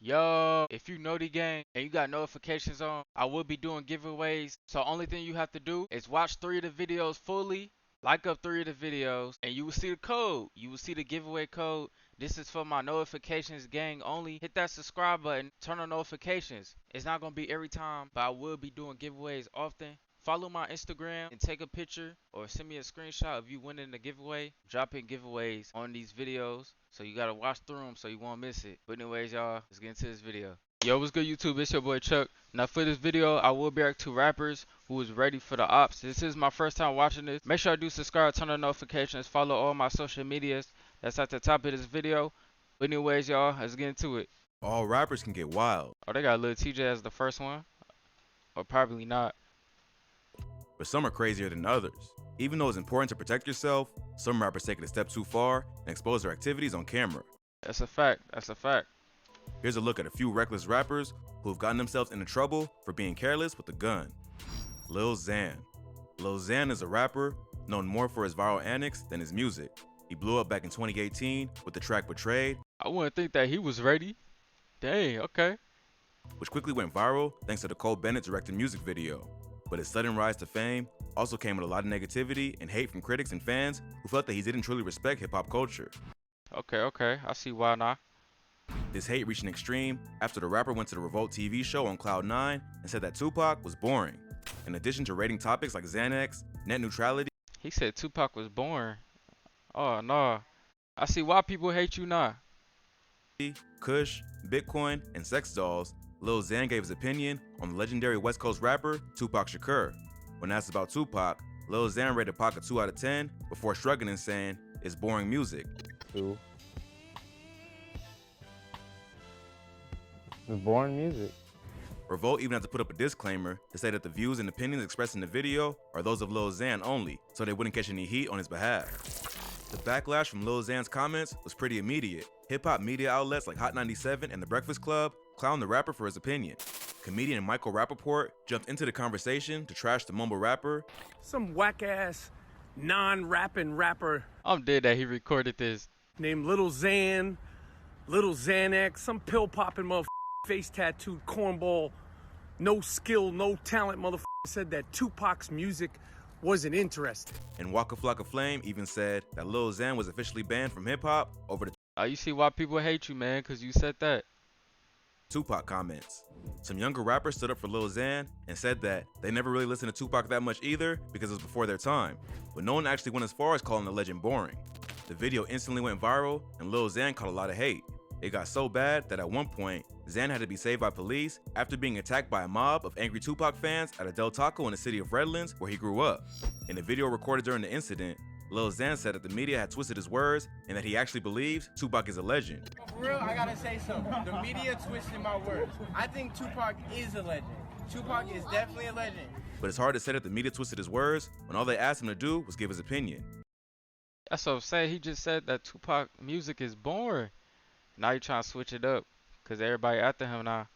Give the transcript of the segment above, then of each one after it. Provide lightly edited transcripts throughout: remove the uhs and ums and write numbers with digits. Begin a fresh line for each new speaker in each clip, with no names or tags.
Yo, if you know the game and you got notifications on, I will be doing giveaways. So only thing you have to do is watch 3 of the videos fully, like up 3 of the videos, and you will see the code. You will see the giveaway code. This is for my notifications gang only. Hit that subscribe button, turn on notifications. It's not going to be every time, but I will be doing giveaways often. Follow my Instagram and take a picture or send me a screenshot of you winning the giveaway. Dropping giveaways on these videos. So you gotta watch through them so you won't miss it. But anyways, y'all, let's get into this video. Yo, what's good YouTube? It's your boy Chuck. Now for this video, I will be reacting to rappers who is ready for the Opps. This is my first time watching this. Make sure I do subscribe, turn on notifications, follow all my social medias. That's at the top of this video. But anyways, y'all, let's get into it.
All rappers can get wild,
Oh, they got Lil Tjay as the first one. Or probably not.
but some are crazier than others. Even though it's important to protect yourself, some rappers take it a step too far and expose their activities on camera.
That's a fact. That's a fact.
Here's a look at a few reckless rappers who have gotten themselves into trouble for being careless with a gun. Lil Xan. Lil Xan is a rapper known more for his viral antics than his music. He blew up back in 2018 with the track Betrayed,
I wouldn't think that he was ready. Dang, okay.
which quickly went viral thanks to the Cole Bennett directed music video. But his sudden rise to fame also came with a lot of negativity and hate from critics and fans who felt that he didn't truly respect hip-hop culture.
Okay. I see why not.
This hate reached an extreme after the rapper went to the Revolt TV show on Cloud 9 and said that Tupac was boring. In addition to rating topics like Xanax, net neutrality,
He said Tupac was boring. Oh, no. I see why people hate you now.
Kush, Bitcoin, and sex dolls, Lil Xan gave his opinion on the legendary West Coast rapper Tupac Shakur. When asked about Tupac, Lil Xan rated Pac a 2 out of 10 before shrugging and saying, "It's boring music."
2. It's boring music.
Revolt even had to put up a disclaimer to say that the views and opinions expressed in the video are those of Lil Xan only, so they wouldn't catch any heat on his behalf. The backlash from Lil Xan's comments was pretty immediate. Hip-hop media outlets like Hot 97 and The Breakfast Club clowned the rapper for his opinion. Comedian Michael Rappaport jumped into the conversation to trash the mumble rapper.
Some whack-ass, non-rapping rapper
I'm dead that he recorded this.
named Little Xan, Little Xanax, some pill-popping motherfucker, face-tattooed cornball, no skill, no talent motherfucker said that Tupac's music wasn't interesting.
And Waka Flocka Flame even said that Lil Xan was officially banned from hip-hop over the
You see why people hate you, man, because you said that.
Tupac comments. Some younger rappers stood up for Lil Xan and said that they never really listened to Tupac that much either because it was before their time, but no one actually went as far as calling the legend boring. The video instantly went viral and Lil Xan caught a lot of hate. It got so bad that at one point, Xan had to be saved by police after being attacked by a mob of angry Tupac fans at a Del Taco in the city of Redlands where he grew up. In a video recorded during the incident, Lil Xan said that the media had twisted his words and that he actually believes Tupac is a legend.
For real, I gotta say something. The media twisted my words. I think Tupac is a legend. Tupac is definitely a legend.
But it's hard to say that the media twisted his words when all they asked him to do was give his opinion.
That's what I'm saying. He just said that Tupac music is boring. Now you trying to switch it up because everybody after him now.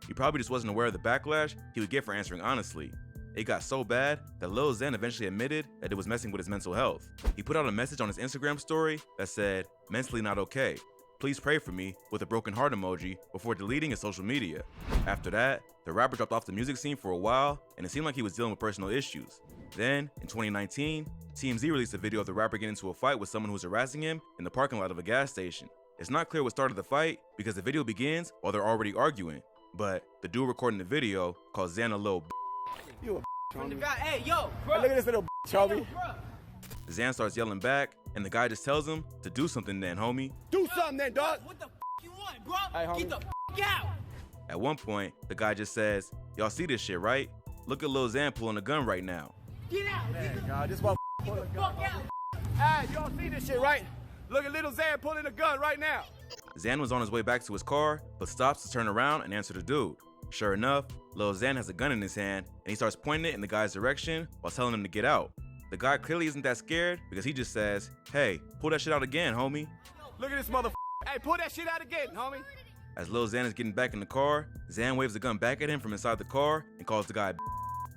He probably just wasn't aware of the backlash he would get for answering honestly. It got so bad that Lil Xan eventually admitted that it was messing with his mental health. He put out a message on his Instagram story that said, "Mentally not okay. Please pray for me," with a broken heart emoji before deleting his social media. After that, the rapper dropped off the music scene for a while and it seemed like he was dealing with personal issues. Then, in 2019, TMZ released a video of the rapper getting into a fight with someone who was harassing him in the parking lot of a gas station. It's not clear what started the fight because the video begins while they're already arguing, but the dude recording the video calls Xan a little
You a from the guy, hey, yo, bro.
Hey, look at this little homie.
Xan starts yelling back, and the guy just tells him to do something then, homie.
Do something then, dog.
What the you want, bro?
Hey, homie.
Get the out.
At one point, the guy just says, "Y'all see this shit, right? Look at Lil Xan pulling a gun right now."
Get out.
Man,
Get the
God, this
fuck out.
Hey, y'all see this shit, right? Look at little Xan pulling a gun right now.
Xan was on his way back to his car, but stops to turn around and answer the dude. Sure enough, Lil Xan has a gun in his hand, and he starts pointing it in the guy's direction while telling him to get out. The guy clearly isn't that scared because he just says, "Hey, pull that shit out again, homie."
Look at this motherfucker. Hey, pull that shit out again, homie.
As Lil Xan is getting back in the car, Xan waves the gun back at him from inside the car and calls the guy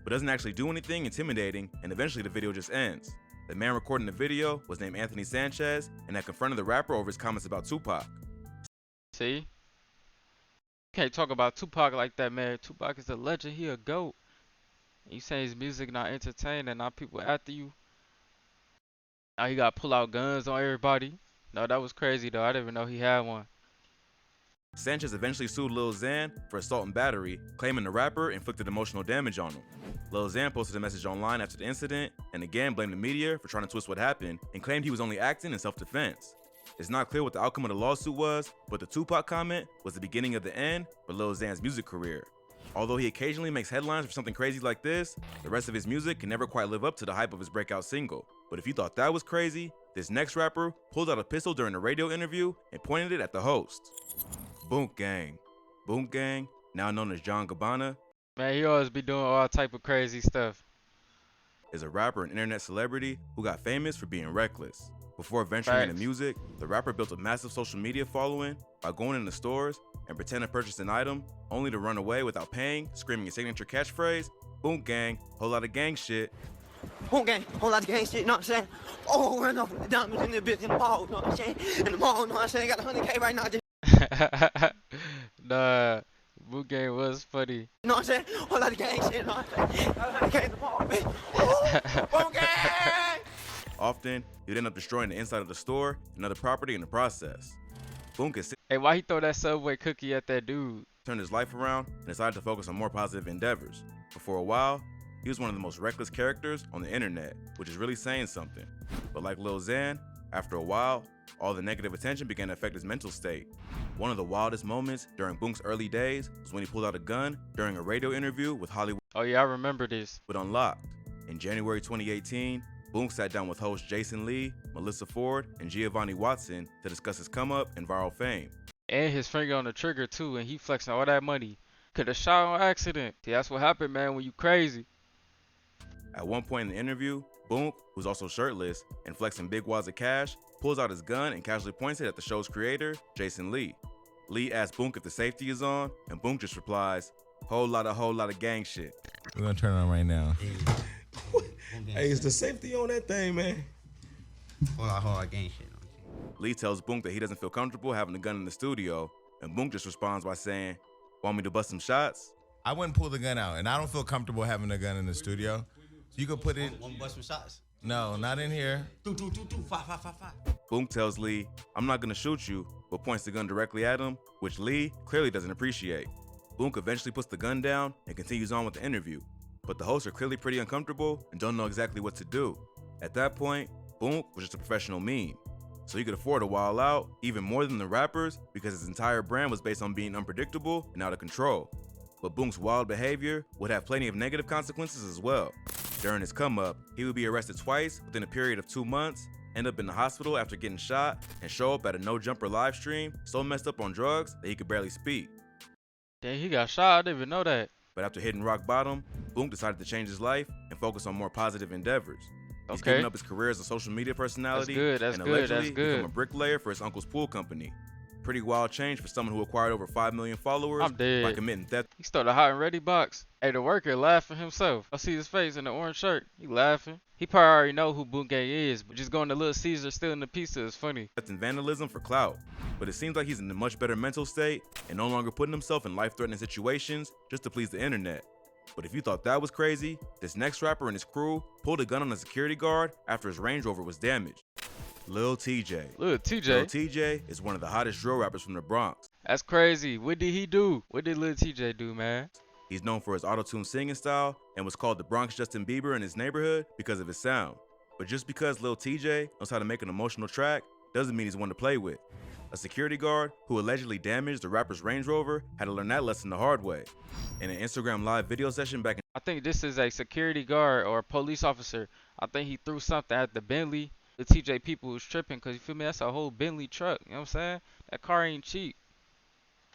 but doesn't actually do anything intimidating, and eventually the video just ends. The man recording the video was named Anthony Sanchez and had confronted the rapper over his comments about Tupac.
See? Can't talk about Tupac like that, man. Tupac is a legend. He a GOAT. You say his music not entertaining, not people after you. Now he got to pull out guns on everybody. No, that was crazy though. I didn't even know he had one.
Sanchez eventually sued Lil Xan for assault and battery, claiming the rapper inflicted emotional damage on him. Lil Xan posted a message online after the incident and again blamed the media for trying to twist what happened and claimed he was only acting in self-defense. It's not clear what the outcome of the lawsuit was, but the Tupac comment was the beginning of the end for Lil Xan's music career. Although he occasionally makes headlines for something crazy like this, the rest of his music can never quite live up to the hype of his breakout single. But if you thought that was crazy, this next rapper pulled out a pistol during a radio interview and pointed it at the host. Boonk Gang. Boonk Gang, now known as John Gabbana,
Man, he always be doing all type of crazy stuff.
is a rapper and internet celebrity who got famous for being reckless. Before venturing into
Facts.
music, the rapper built a massive social media following by going into stores and pretending to purchase an item, only to run away without paying, screaming his signature catchphrase, Boonk Gang, whole lot of gang shit.
Whole gang, whole lot of gang shit, you know what I'm saying? Oh, we're enough with the diamonds in the bitch in the mall, you know what I'm saying? In the mall, you know what I'm saying? Got 100K right now, just,
Nah, Boot Game was funny.
you know what I'm saying? Whole lot of gang shit, you know what I'm saying? Got 100K in the mall, bitch. Whole gang!
Often, he would end up destroying the inside of the store and other property in the process. Boonk has
Hey, why he throw that Subway cookie at that dude?
turned his life around and decided to focus on more positive endeavors. But for a while, he was one of the most reckless characters on the internet, which is really saying something. But like Lil Xan, after a while, all the negative attention began to affect his mental state. One of the wildest moments during Boonk's early days was when he pulled out a gun during a radio interview with Hollywood
Oh yeah, I remember this.
Unlocked. In January 2018, Boonk sat down with hosts Jason Lee, Melissa Ford, and Giovanni Watson to discuss his come-up and viral fame.
And his finger on the trigger too, and he flexing all that money. Could have shot on accident. See, that's what happened, man, when you crazy.
At one point in the interview, Boonk, who's also shirtless and flexing big wads of cash, pulls out his gun and casually points it at the show's creator, Jason Lee. Lee asks Boonk if the safety is on, and Boonk just replies, whole lot of gang shit.
We're gonna turn it on right now.
Hey, is the safety on that thing, man?
Whole lot gang shit.
Lee tells Boonk that he doesn't feel comfortable having a gun in the studio, and Boonk just responds by saying, want me to bust some shots?
I wouldn't pull the gun out, and I don't feel comfortable having a gun in the studio. So you could put it.
Want to bust some shots?
No, not in here.
Do, 5.
Boonk tells Lee, I'm not gonna shoot you, but points the gun directly at him, which Lee clearly doesn't appreciate. Boonk eventually puts the gun down and continues on with the interview, but the hosts are clearly pretty uncomfortable and don't know exactly what to do. At that point, Boonk was just a professional meme, so he could afford to wild out even more than the rappers because his entire brand was based on being unpredictable and out of control. But Boonk's wild behavior would have plenty of negative consequences as well. During his come-up, he would be arrested twice within a period of 2 months, end up in the hospital after getting shot, and show up at a no-jumper live stream so messed up on drugs that he could barely speak.
Dang, he got shot. I didn't even know that.
But after hitting rock bottom, Boonk decided to change his life and focus on more positive endeavors. He's
Okay.
given up his career as a social media personality
That's
and
good, that's
allegedly
good.
become a bricklayer for his uncle's pool company. Pretty wild change for someone who acquired over 5 million followers
I'm dead.
by committing theft.
He stole the hot and ready box. Hey, the worker laughing himself. I see his face in the orange shirt. He laughing. He probably already know who Boonk is, but just going to Little Caesar stealing the pizza is funny.
And vandalism for clout. But it seems like he's in a much better mental state and no longer putting himself in life-threatening situations just to please the internet. But if you thought that was crazy, this next rapper and his crew pulled a gun on a security guard after his Range Rover was damaged. Lil Tjay.
Look, TJ.
Lil Tjay is one of the hottest drill rappers from the Bronx.
That's crazy. What did he do? What did Lil TJ do, man?
He's known for his auto-tune singing style and was called the Bronx Justin Bieber in his neighborhood because of his sound. But just because Lil Tjay knows how to make an emotional track doesn't mean he's one to play with. A security guard who allegedly damaged the rapper's Range Rover had to learn that lesson the hard way. In an Instagram live video session back in
I think this is a security guard or a police officer. I think he threw something at the Bentley. The TJ people was tripping because, you feel me, that's a whole Bentley truck. You know what I'm saying? That car ain't cheap.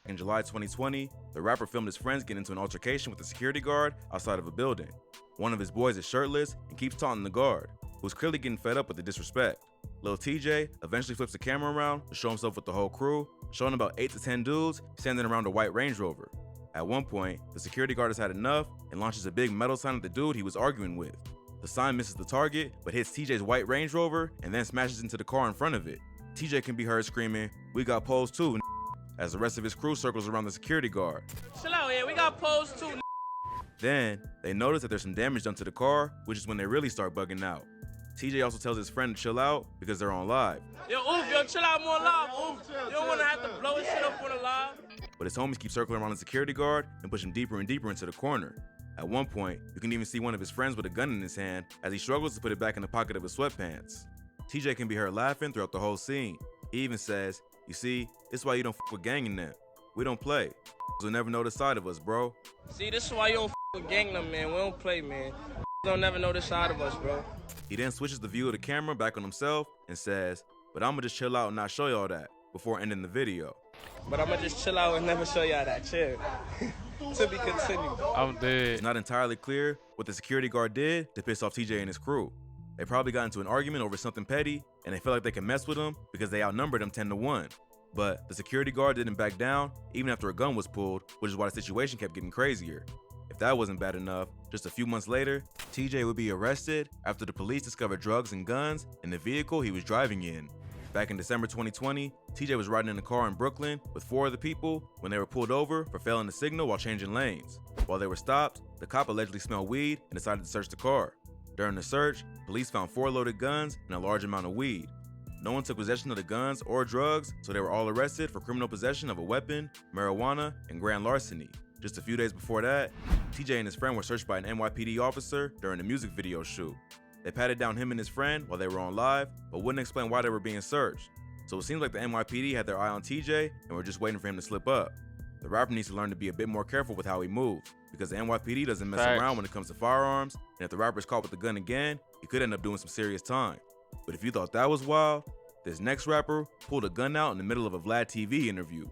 In July 2020, the rapper filmed his friends get into an altercation with a security guard outside of a building. One of his boys is shirtless and keeps taunting the guard, who's clearly getting fed up with the disrespect. Lil Tjay eventually flips the camera around to show himself with the whole crew, showing about 8 to 10 dudes standing around a white Range Rover. At one point, the security guard has had enough and launches a big metal sign at the dude he was arguing with. The sign misses the target, but hits TJ's white Range Rover and then smashes into the car in front of it. TJ can be heard screaming, "We got poles too," as the rest of his crew circles around the security guard.
Chill out here, we got pose too.
Then, they notice that there's some damage done to the car, which is when they really start bugging out. TJ also tells his friend to chill out because they're on live.
Yo, Oof, yo, chill out more live, Oof. You don't want to have to blow his shit up on the live.
But his homies keep circling around the security guard and push him deeper and deeper into the corner. At one point, you can even see one of his friends with a gun in his hand as he struggles to put it back in the pocket of his sweatpants. TJ can be heard laughing throughout the whole scene. He even says, "You see, this is why you don't f with gang in them. We don't play. You'll never know the side of us, bro."
See, this is why you don't f with gang them, man. We don't play, man. Don't never know the side of us, bro.
He then switches the view of the camera back on himself and says, "But I'ma just chill out and not show y'all that," before ending the video.
But I'ma just chill out and never show y'all that. Chill. To be continued.
I'm dead.
It's not entirely clear what the security guard did to piss off TJ and his crew. They probably got into an argument over something petty, and they felt like they could mess with him because they outnumbered him 10-1. But the security guard didn't back down even after a gun was pulled, which is why the situation kept getting crazier. If that wasn't bad enough, just a few months later, TJ would be arrested after the police discovered drugs and guns in the vehicle he was driving in. Back in December 2020, TJ was riding in a car in Brooklyn with 4 other people when they were pulled over for failing to signal while changing lanes. While they were stopped, the cop allegedly smelled weed and decided to search the car. During the search, police found 4 loaded guns and a large amount of weed. No one took possession of the guns or drugs, so they were all arrested for criminal possession of a weapon, marijuana, and grand larceny. Just a few days before that, TJ and his friend were searched by an NYPD officer during a music video shoot. They patted down him and his friend while they were on live, but wouldn't explain why they were being searched. So it seems like the NYPD had their eye on TJ and were just waiting for him to slip up. The rapper needs to learn to be a bit more careful with how he moves, because the NYPD doesn't mess around when it comes to firearms, and if the rapper is caught with a gun again, he could end up doing some serious time. But if you thought that was wild, this next rapper pulled a gun out in the middle of a Vlad TV interview.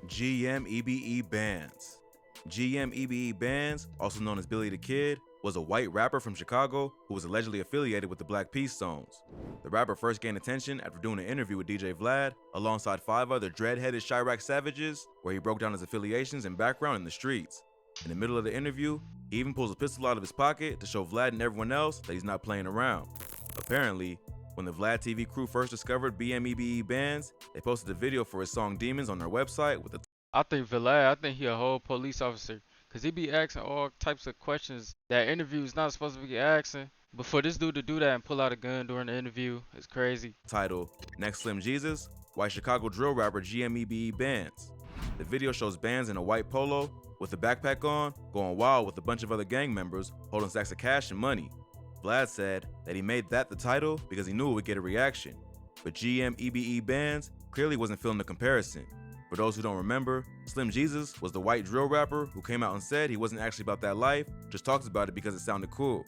GMEBE Bands. GMEBE Bands, also known as Billy the Kid, was a white rapper from Chicago who was allegedly affiliated with the Black Peace Zones. The rapper first gained attention after doing an interview with DJ Vlad alongside 5 other dread-headed Chirac savages, where he broke down his affiliations and background in the streets. In the middle of the interview, he even pulls a pistol out of his pocket to show Vlad and everyone else that he's not playing around. Apparently, when the Vlad TV crew first discovered BMEBE Bands, they posted a video for his song Demons on their website with the
I think Vlad, I think he a whole police officer. Cause he be asking all types of questions that interviews not supposed to be asking. But for this dude to do that and pull out a gun during the interview is crazy.
title Next Slim Jesus, white Chicago drill rapper GMEBE Bands. The video shows Bands in a white polo with a backpack on, going wild with a bunch of other gang members holding sacks of cash and money. Vlad said that he made that the title because he knew it would get a reaction. But GMEBE Bands clearly wasn't feeling the comparison. For those who don't remember, Slim Jesus was the white drill rapper who came out and said he wasn't actually about that life, just talks about it because it sounded cool.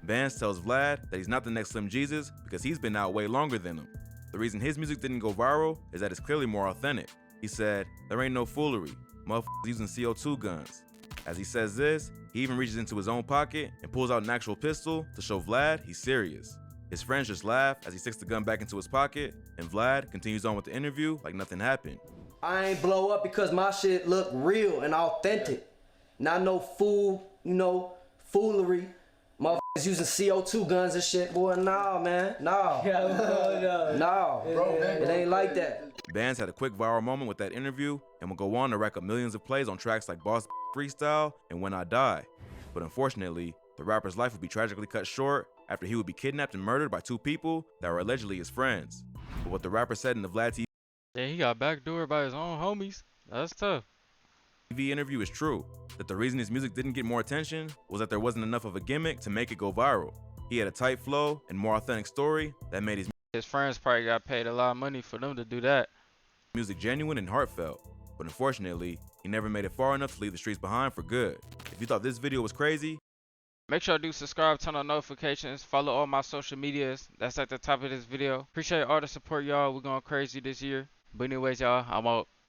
Bands tells Vlad that he's not the next Slim Jesus because he's been out way longer than him. The reason his music didn't go viral is that it's clearly more authentic. He said, "There ain't no foolery, motherfuckers using CO2 guns." As he says this, he even reaches into his own pocket and pulls out an actual pistol to show Vlad he's serious. His friends just laugh as he sticks the gun back into his pocket, and Vlad continues on with the interview like nothing happened.
I ain't blow up because my shit look real and authentic. Not no foolery. Motherfuckers using CO2 guns and shit, boy. Nah, man. Nah. Nah. It ain't like that.
Bands had a quick viral moment with that interview and will go on to rack up millions of plays on tracks like Boss Freestyle and When I Die. But unfortunately, the rapper's life would be tragically cut short after he would be kidnapped and murdered by 2 people that were allegedly his friends. But what the rapper said in the Vlad TV
Yeah, he got backdoored by his own homies. That's tough.
interview is true, that the reason his music didn't get more attention was that there wasn't enough of a gimmick to make it go viral. He had a tight flow and more authentic story that made
His friends probably got paid a lot of money for them to do that.
music genuine and heartfelt. But unfortunately, he never made it far enough to leave the streets behind for good. If you thought this video was crazy,
make sure to subscribe, turn on notifications, follow all my social medias. That's at the top of this video. Appreciate all the support, y'all. We're going crazy this year. But anyways, y'all, I'm out.